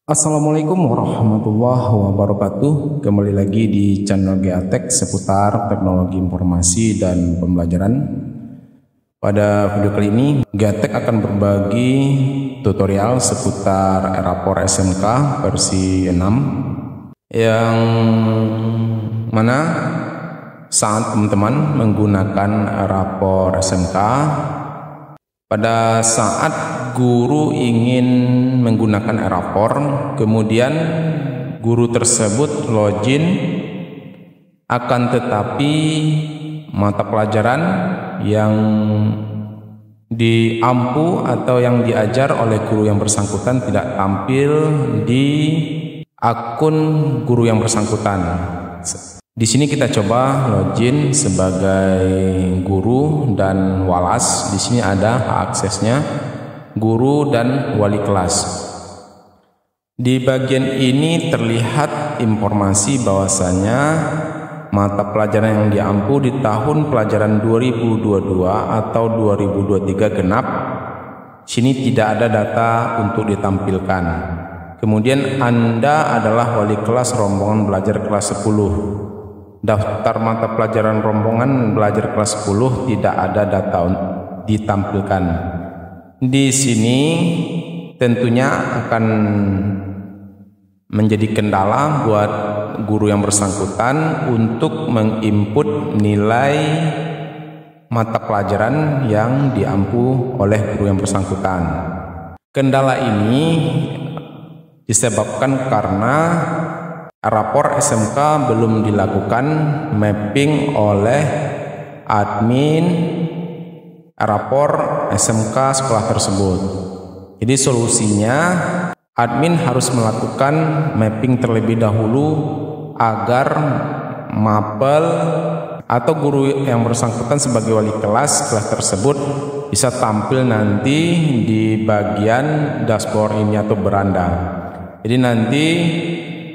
Assalamualaikum warahmatullahi wabarakatuh. Kembali lagi di channel GA-Tech seputar teknologi informasi dan pembelajaran. Pada video kali ini GA-Tech akan berbagi tutorial seputar Rapor SMK versi 6, yang mana saat teman-teman menggunakan Rapor SMK, pada saat guru ingin menggunakan Rapor, kemudian guru tersebut login, akan tetapi mata pelajaran yang diampu atau yang diajar oleh guru yang bersangkutan tidak tampil di akun guru yang bersangkutan. Di sini kita coba login sebagai guru dan walas. Di sini ada hak aksesnya, guru dan wali kelas. Di bagian ini terlihat informasi bahwasanya mata pelajaran yang diampu di tahun pelajaran 2022 atau 2023 genap, sini tidak ada data untuk ditampilkan. Kemudian Anda adalah wali kelas rombongan belajar kelas 10. Daftar mata pelajaran rombongan belajar kelas 10 tidak ada data ditampilkan. Di sini tentunya akan menjadi kendala buat guru yang bersangkutan untuk menginput nilai mata pelajaran yang diampu oleh guru yang bersangkutan. Kendala ini disebabkan karena Rapor SMK belum dilakukan mapping oleh admin Rapor SMK sekolah tersebut. Jadi solusinya admin harus melakukan mapping terlebih dahulu agar mapel atau guru yang bersangkutan sebagai wali kelas tersebut bisa tampil nanti di bagian dashboard ini atau beranda. Jadi nanti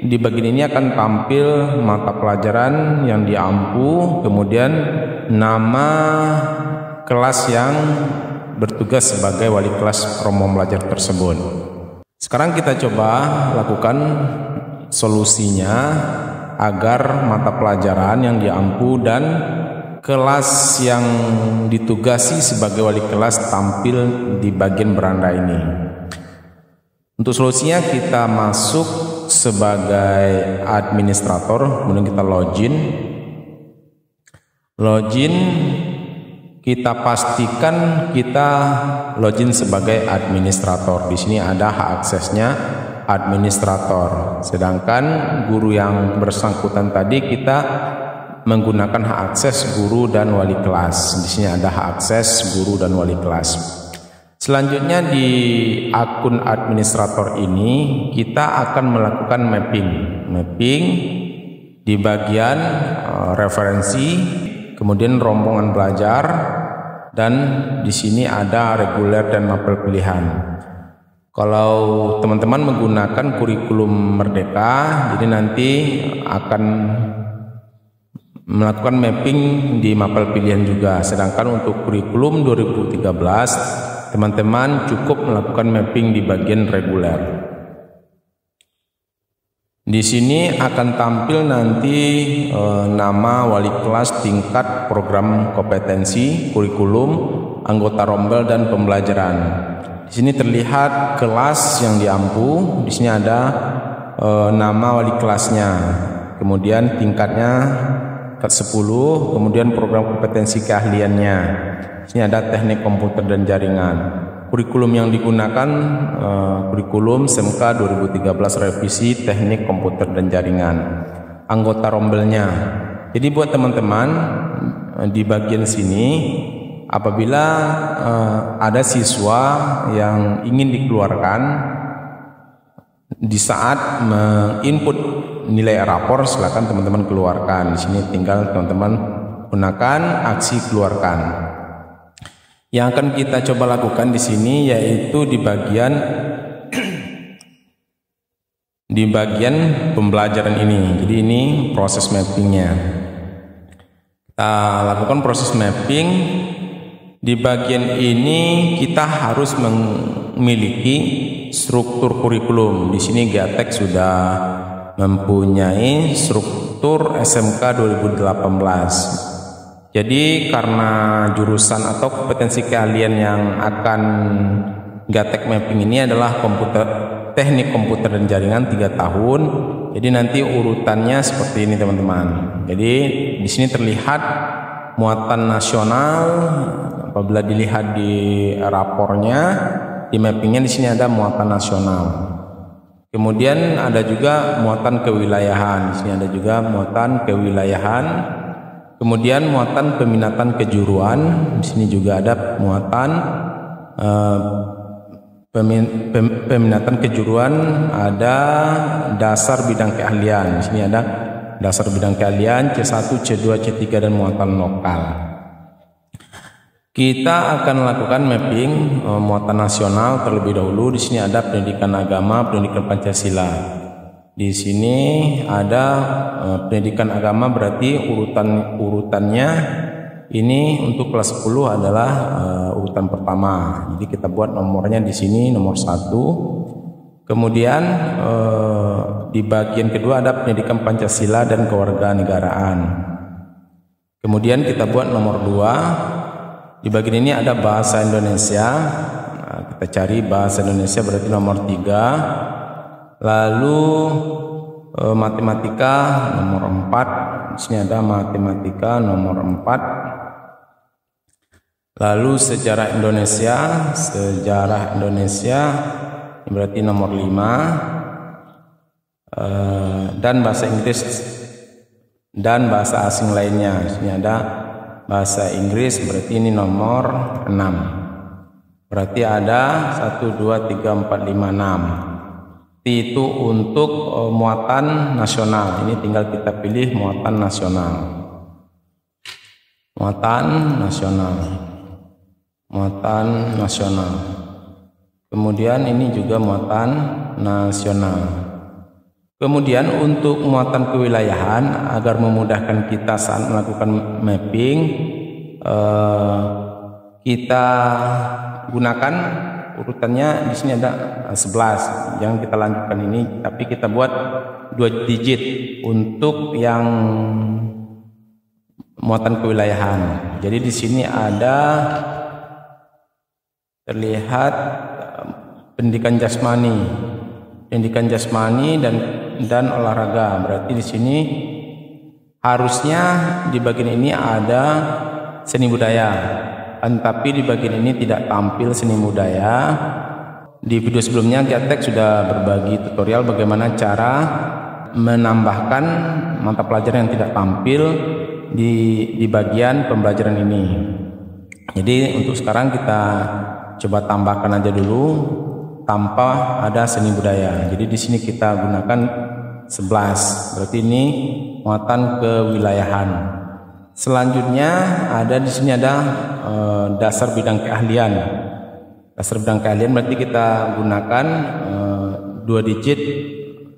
di bagian ini akan tampil mata pelajaran yang diampu, kemudian nama kelas yang bertugas sebagai wali kelas rombongan belajar tersebut. Sekarang kita coba lakukan solusinya agar mata pelajaran yang diampu dan kelas yang ditugasi sebagai wali kelas tampil di bagian beranda ini. Untuk solusinya kita masuk sebagai administrator, kemudian kita login, kita pastikan kita login sebagai administrator. Di sini ada hak aksesnya administrator. Sedangkan guru yang bersangkutan tadi kita menggunakan hak akses guru dan wali kelas. Di sini ada hak akses guru dan wali kelas. Selanjutnya di akun administrator ini kita akan melakukan mapping di bagian referensi, kemudian rombongan belajar, dan di sini ada reguler dan mapel pilihan. Kalau teman-teman menggunakan kurikulum Merdeka, jadi nanti akan melakukan mapping di mapel pilihan juga. Sedangkan untuk kurikulum 2013 teman-teman cukup melakukan mapping di bagian reguler. Di sini akan tampil nanti nama wali kelas, tingkat, program kompetensi, kurikulum, anggota rombel dan pembelajaran. Di sini terlihat kelas yang diampu. Di sini ada nama wali kelasnya, kemudian tingkatnya tingkat 10, kemudian program kompetensi keahliannya. Ini ada teknik komputer dan jaringan. Kurikulum yang digunakan kurikulum SMK 2013 revisi teknik komputer dan jaringan. Anggota rombelnya. Jadi buat teman-teman di bagian sini, apabila ada siswa yang ingin dikeluarkan di saat menginput nilai rapor, silakan teman-teman keluarkan. Di sini tinggal teman-teman gunakan aksi keluarkan. Yang akan kita coba lakukan di sini yaitu di bagian pembelajaran ini. Jadi ini proses mappingnya. Kita lakukan proses mapping. Di bagian ini kita harus memiliki struktur kurikulum. Di sini Gatek sudah mempunyai struktur SMK 2018. Jadi karena jurusan atau kompetensi keahlian yang akan Gatek mapping ini adalah teknik komputer dan jaringan 3 tahun. Jadi nanti urutannya seperti ini teman-teman. Jadi di sini terlihat muatan nasional. Apabila dilihat di rapornya, di mappingnya di sini ada muatan nasional. Kemudian ada juga muatan kewilayahan. Di sini ada juga muatan kewilayahan. Kemudian muatan peminatan kejuruan. Di sini juga ada muatan peminatan kejuruan, ada dasar bidang keahlian. Di sini ada dasar bidang keahlian C1, C2, C3 dan muatan lokal. Kita akan lakukan mapping muatan nasional terlebih dahulu. Di sini ada pendidikan agama, pendidikan Pancasila. Di sini ada pendidikan agama, berarti urutannya ini untuk kelas 10 adalah urutan pertama. Jadi kita buat nomornya di sini nomor 1. Kemudian di bagian kedua ada pendidikan Pancasila dan kewarganegaraan. Kemudian kita buat nomor 2. Di bagian ini ada bahasa Indonesia. Nah, kita cari bahasa Indonesia berarti nomor 3. Lalu matematika nomor 4. Di sini ada matematika nomor 4. Lalu sejarah Indonesia ini berarti nomor 5. Dan bahasa Inggris dan bahasa asing lainnya. Di sini ada bahasa Inggris, berarti ini nomor 6. Berarti ada 1, 2, 3, 4, 5, 6. Itu untuk muatan nasional. Ini tinggal kita pilih muatan nasional. Muatan nasional. Kemudian ini juga muatan nasional. Kemudian untuk muatan kewilayahan, agar memudahkan kita saat melakukan mapping, kita gunakan urutannya. Di sini ada 11. Yang kita lanjutkan ini, tapi kita buat 2 digit untuk yang muatan kewilayahan. Jadi di sini ada terlihat pendidikan jasmani dan olahraga. Berarti di sini harusnya di bagian ini ada seni budaya, tetapi di bagian ini tidak tampil seni budaya. Di video sebelumnya Gatek sudah berbagi tutorial bagaimana cara menambahkan mata pelajaran yang tidak tampil di bagian pembelajaran ini. Jadi untuk sekarang kita coba tambahkan aja dulu tanpa ada seni budaya. Jadi di sini kita gunakan 11. Berarti ini muatan kewilayahan. Selanjutnya ada di sini ada dasar bidang keahlian. Dasar bidang keahlian berarti kita gunakan 2 digit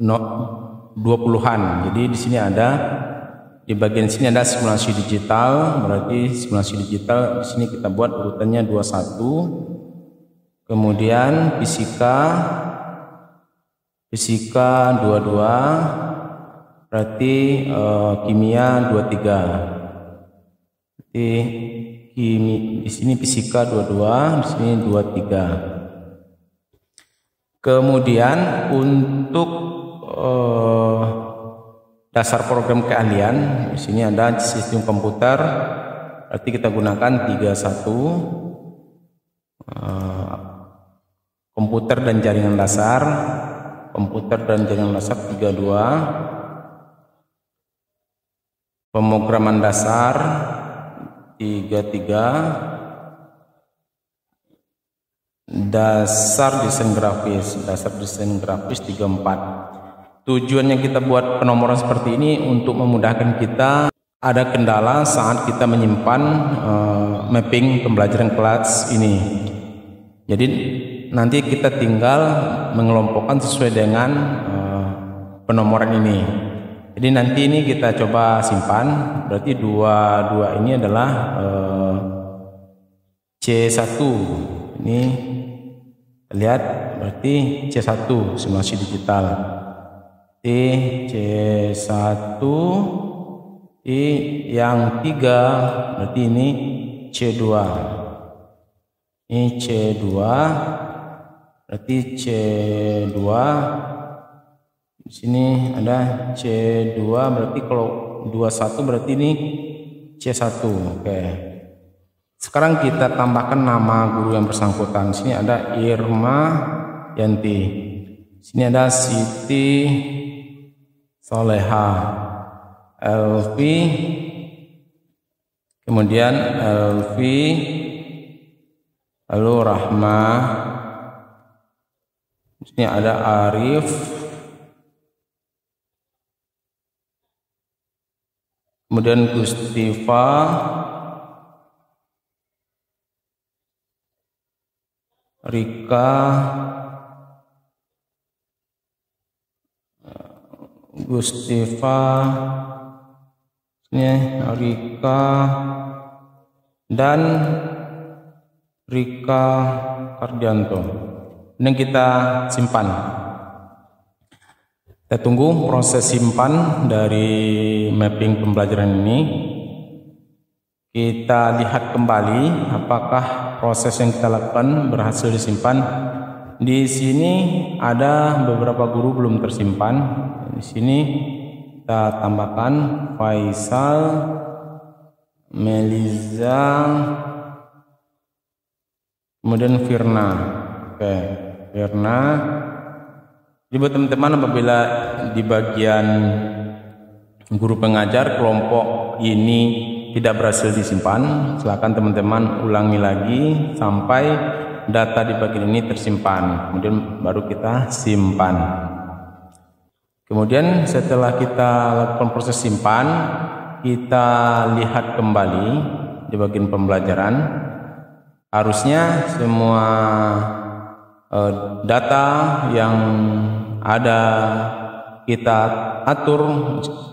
20-an. Jadi di sini ada di bagian sini ada simulasi digital. Berarti simulasi digital di sini kita buat urutannya 21. Kemudian fisika 22, berarti kimia 23. Berarti di sini fisika 22, di sini 23. Kemudian untuk dasar program keahlian, di sini ada sistem komputer, berarti kita gunakan 31. Komputer dan jaringan dasar, 32. Pemrograman dasar 33. Dasar desain grafis 34. Tujuannya kita buat penomoran seperti ini untuk memudahkan kita. Ada kendala saat kita menyimpan mapping pembelajaran kelas ini. Jadi nanti kita tinggal mengelompokkan sesuai dengan penomoran ini. Jadi nanti ini kita coba simpan. Berarti 22 ini adalah C1. Ini lihat berarti C1 simulasi digital. C1, yang 3 berarti ini C2. Ini C2 berarti C2. Di sini ada C2 berarti kalau 21 berarti ini C1. Oke. Sekarang kita tambahkan nama guru yang bersangkutan. Di sini ada Irma Yanti. Di sini ada Siti Soleha, Elvi, kemudian Elvi, lalu Rahma. Di sini ada Arif, kemudian Gustifa, Rika, Gustifa, ini Rika dan Rika Kardianto. Ini kita simpan. Kita tunggu proses simpan dari mapping pembelajaran ini. Kita lihat kembali apakah proses yang kita lakukan berhasil disimpan. Di sini ada beberapa guru belum tersimpan. Di sini kita tambahkan Faisal, Meliza, kemudian Firna. Oke, Firna. Jadi buat teman-teman apabila di bagian guru pengajar kelompok ini tidak berhasil disimpan, silakan teman-teman ulangi lagi sampai data di bagian ini tersimpan, kemudian baru kita simpan. Kemudian setelah kita lakukan proses simpan, kita lihat kembali di bagian pembelajaran. Harusnya semua data yang ada kita atur,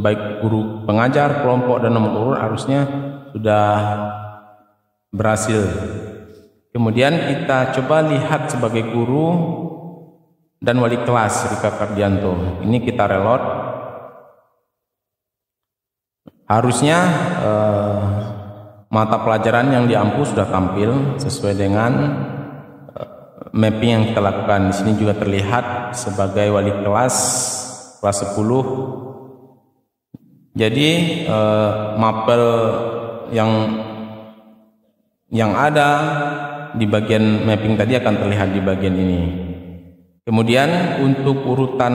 baik guru pengajar, kelompok, dan nomor urut harusnya sudah berhasil. Kemudian kita coba lihat sebagai guru dan wali kelas Rika Kardianto. Ini kita reload. Harusnya mata pelajaran yang diampu sudah tampil sesuai dengan mapping yang kita lakukan. Di sini juga terlihat sebagai wali kelas 10. Jadi mapel yang ada di bagian mapping tadi akan terlihat di bagian ini. Kemudian untuk urutan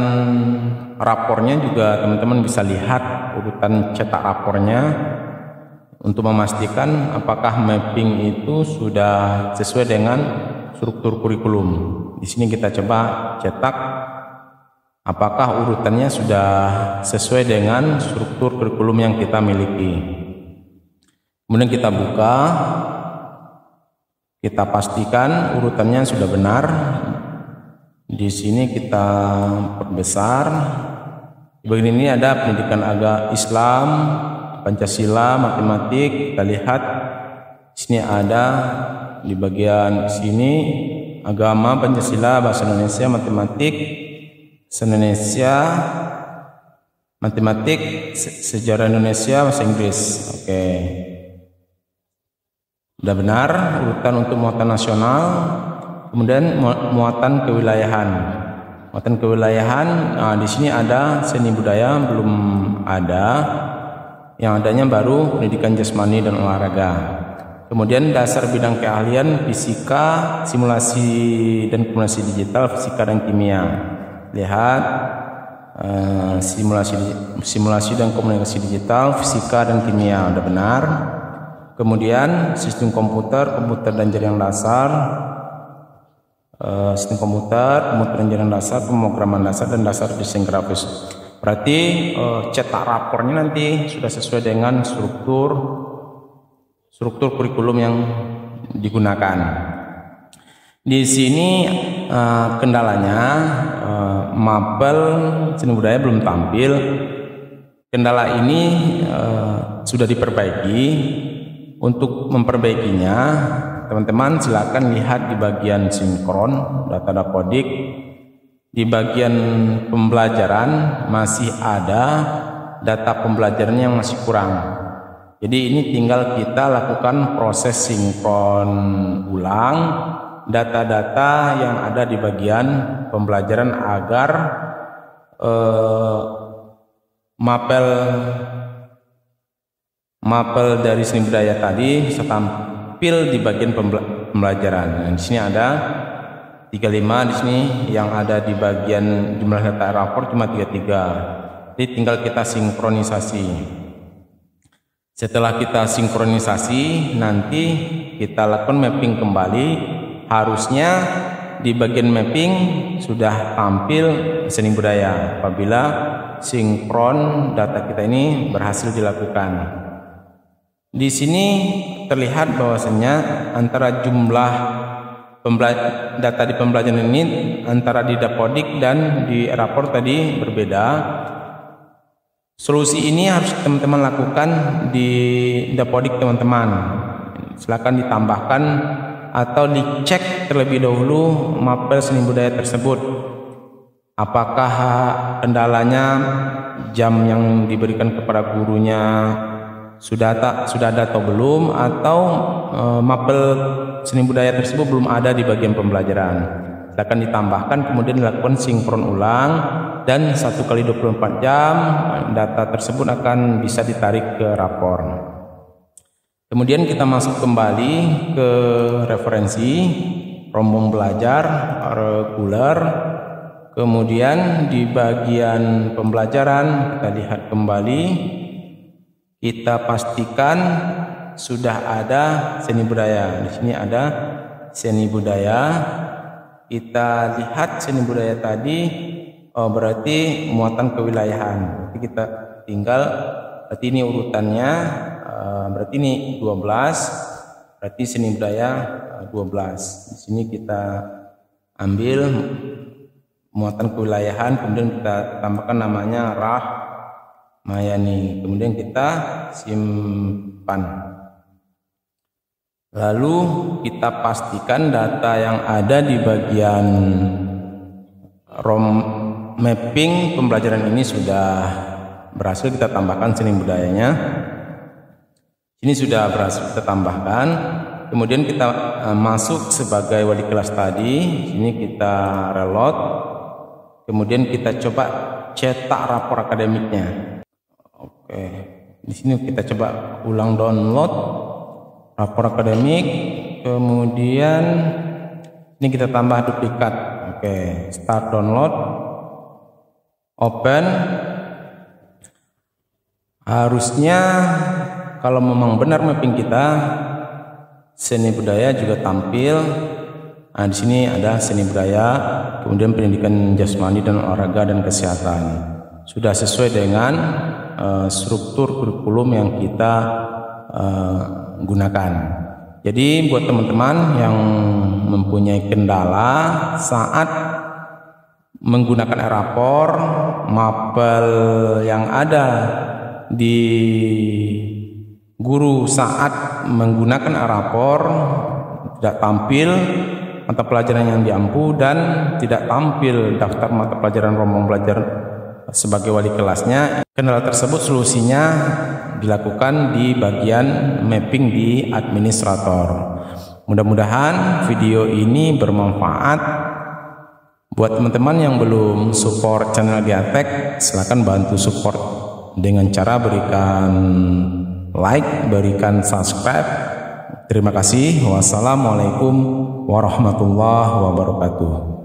rapornya juga teman-teman bisa lihat urutan cetak rapornya untuk memastikan apakah mapping itu sudah sesuai dengan struktur kurikulum. Di sini kita coba cetak apakah urutannya sudah sesuai dengan struktur kurikulum yang kita miliki. Kemudian kita buka, kita pastikan urutannya sudah benar. Di sini kita perbesar. Di bagian ini ada pendidikan agama Islam, Pancasila, matematik. Kita lihat di sini ada di bagian sini agama, Pancasila, bahasa Indonesia, matematik, Indonesia, matematik, sejarah Indonesia, bahasa Inggris. Oke. Sudah benar urutan untuk muatan nasional. Kemudian muatan kewilayahan. Muatan kewilayahan, di sini ada seni budaya belum ada. Yang adanya baru pendidikan jasmani dan olahraga. Kemudian dasar bidang keahlian fisika, simulasi dan komunikasi digital, fisika dan kimia. Lihat simulasi dan komunikasi digital, fisika dan kimia udah benar. Kemudian sistem komputer dan jaringan dasar, sistem komputer dan jaringan dasar, pemrograman dasar, dan dasar desain grafis. Berarti cetak rapornya nanti sudah sesuai dengan struktur kurikulum yang digunakan. Di sini kendalanya mapel seni budaya belum tampil. Kendala ini sudah diperbaiki. Untuk memperbaikinya teman-teman silakan lihat di bagian sinkron data dapodik. Di bagian pembelajaran masih ada data pembelajarannya yang masih kurang. Jadi ini tinggal kita lakukan proses sinkron ulang data-data yang ada di bagian pembelajaran agar mapel dari seni budaya tadi bisa tampil di bagian pembelajaran. Nah, di sini ada 35, di sini yang ada di bagian jumlah data rapor cuma 33. Jadi tinggal kita sinkronisasi. Setelah kita sinkronisasi, nanti kita lakukan mapping kembali. Harusnya di bagian mapping sudah tampil seni budaya apabila sinkron data kita ini berhasil dilakukan. Di sini terlihat bahwasanya antara jumlah data di pembelajaran ini antara di dapodik dan di rapor tadi berbeda. Solusi ini harus teman-teman lakukan di dapodik teman-teman. Silakan ditambahkan atau dicek terlebih dahulu mapel seni budaya tersebut. Apakah kendalanya jam yang diberikan kepada gurunya sudah ada atau belum, atau mapel seni budaya tersebut belum ada di bagian pembelajaran. Silakan ditambahkan, kemudian dilakukan sinkron ulang, dan 1x24 jam data tersebut akan bisa ditarik ke rapor. Kemudian kita masuk kembali ke referensi rombong belajar reguler. Kemudian di bagian pembelajaran kita lihat kembali, kita pastikan sudah ada seni budaya. Di sini ada seni budaya. Kita lihat seni budaya tadi, berarti muatan kewilayahan. Jadi kita tinggal, berarti ini urutannya, berarti ini 12, berarti seni budaya 12. Di sini kita ambil muatan kewilayahan, kemudian kita tambahkan namanya Rahmayani, kemudian kita simpan. Lalu kita pastikan data yang ada di bagian mapping pembelajaran ini sudah berhasil kita tambahkan seni budayanya. Ini sudah berhasil kita tambahkan. Kemudian kita masuk sebagai wali kelas tadi. Ini kita reload. Kemudian kita coba cetak rapor akademiknya. Oke, di sini kita coba ulang download rapor akademik. Kemudian ini kita tambah duplikat. Oke, start download, open. Harusnya kalau memang benar mapping kita, seni budaya juga tampil. Nah, di sini ada seni budaya, kemudian pendidikan jasmani dan olahraga dan kesehatan. Sudah sesuai dengan struktur kurikulum yang kita gunakan. Jadi buat teman-teman yang mempunyai kendala saat menggunakan rapor, mapel yang ada di guru saat menggunakan rapor tidak tampil mata pelajaran yang diampu dan tidak tampil daftar mata pelajaran rombong belajar sebagai wali kelasnya, kendala tersebut solusinya dilakukan di bagian mapping di administrator. Mudah-mudahan video ini bermanfaat buat teman-teman yang belum support channel Giatek. Silahkan bantu support dengan cara berikan like, berikan subscribe. Terima kasih. Wassalamualaikum warahmatullahi wabarakatuh.